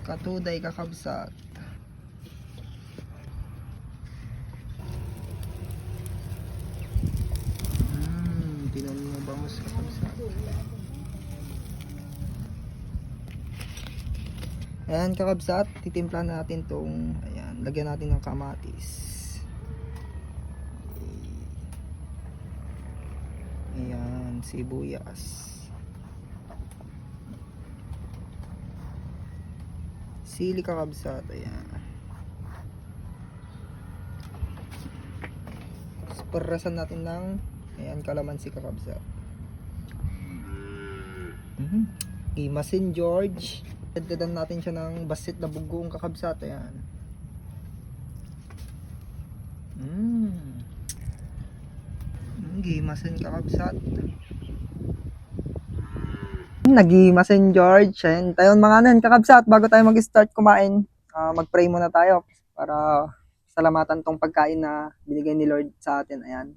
Katuday kakabsat. Tinan mo bangus kakabsat. Ayan kakabsat, titimpla natin tong, ayan, lagyan natin ng kamatis. Ayan, sibuyas. Sili kakabsat, ayan. Perasan natin ng, ayan, kalamansi kakabsat. Imasin George. Dagdagan natin siya ng basit na bugong kakabsat, ayan. Gimasin kakabsat. Nagimasin George. Ayan, tayo mga nan kakabsat, bago tayo mag-start kumain, mag-pray muna tayo para salamatan tong pagkain na binigay ni Lord sa atin. Ayan.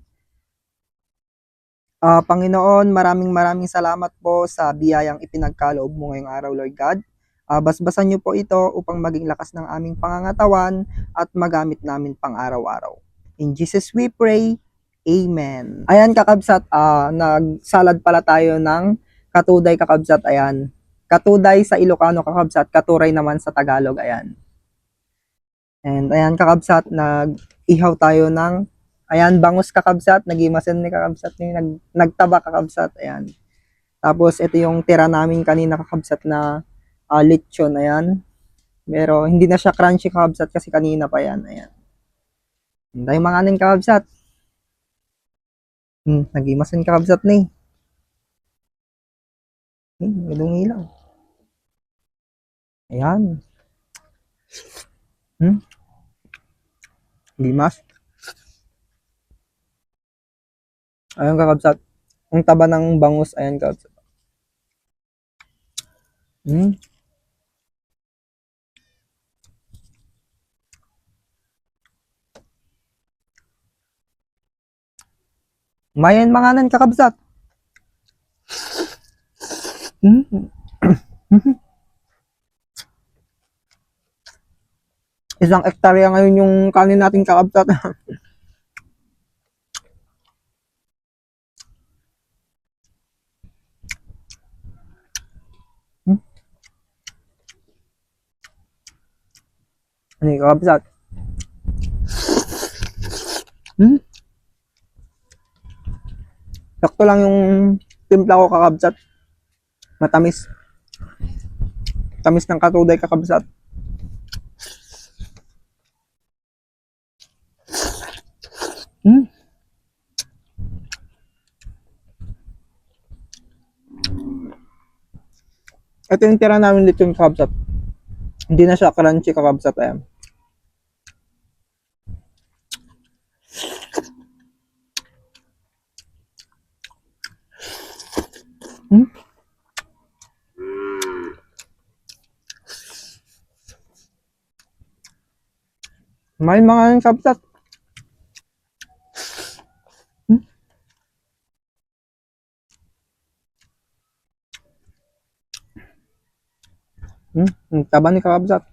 Panginoon, maraming salamat po sa biyayang ipinagkaloob mo ngayong araw, Lord God. Basbasan niyo po ito upang maging lakas ng aming pangangatawan at magamit namin pang araw-araw. In Jesus we pray. Amen. Ayan kakabsat, nagsalad pala tayo ng katuday kakabsat, ayan. Katuday sa Ilocano kakabsat, katuray naman sa Tagalog, ayan. And ayan kakabsat, nag-ihaw tayo ng, ayan, bangus kakabsat, nagimasin ni kakabsat, nagtaba kakabsat, ayan. Tapos ito yung tira namin kanina kakabsat na lechon, ayan. Pero hindi na siya crunchy kakabsat kasi kanina pa yan, ayan. And tayo mga anin kakabsat. Nagimasin kakabsat ni. Gadong ilaw. Ayan. Limas. Ayan kakabsat. Ang taba ng bangus. Ayan kakabsat. Mayan mga nan kakabsat. Isang hektarya ngayon yung kanin natin kakabsat. Ano yung kakabsat? Sakto lang yung timpla ko kakabsat. Matamis. Tamis ng katuday kakabsat. Ito yung tira namin dito yung kakabsat. Hindi na siya crunchy kakabsat. Ayan. May mga kakabsat. Taba ni kakabsat.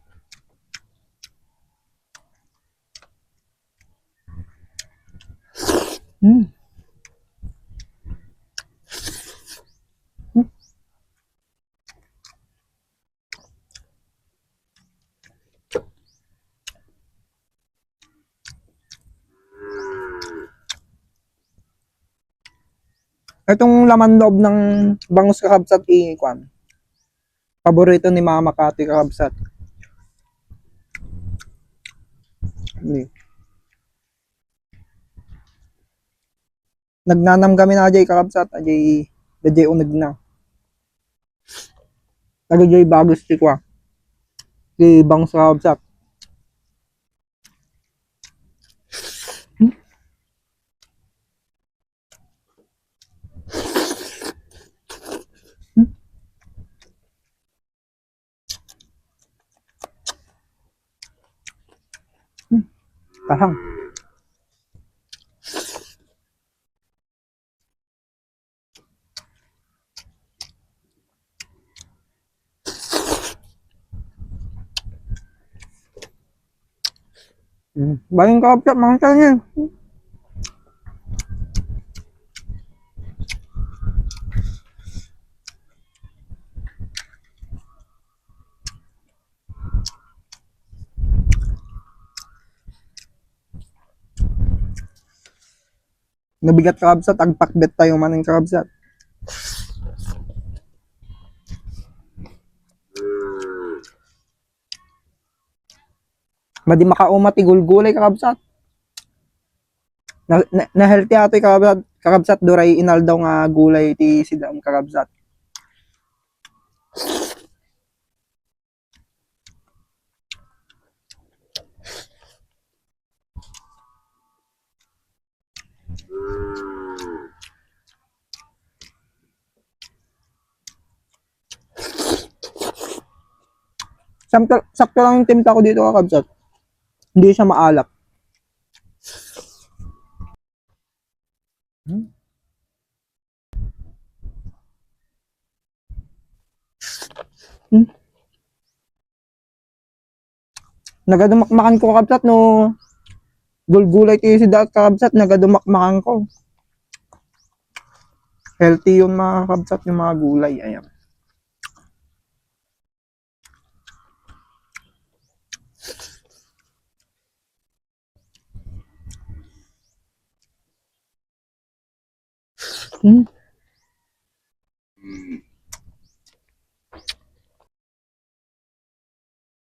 Itong laman loob ng bangus kakabsat ikwan. Paborito ni Mama Kati kakabsat. Nagnanam kami na ajay kakabsat, ajay unag na. Ajay bagus tikwa. Di bangus kakabsat. Kahang. Baling kapsat, mga kanyan. Nabigat kabsat, agpakbet tayo maning kabsat. Madi makauma ti gulgulay kakabsat. Na healthy ato kakabsat, kakabsat duray inal daw nga gulay ti sidam kakabsat. Sakto lang yung timpla ko dito kakabsat. Hindi siya maalak. Nagadumakmakan ko kakabsat no gulgulay ti sidam kakabsat, nagadumakmakan ko. Healthy yung mga kakabsat, yung mga gulay. Ayan.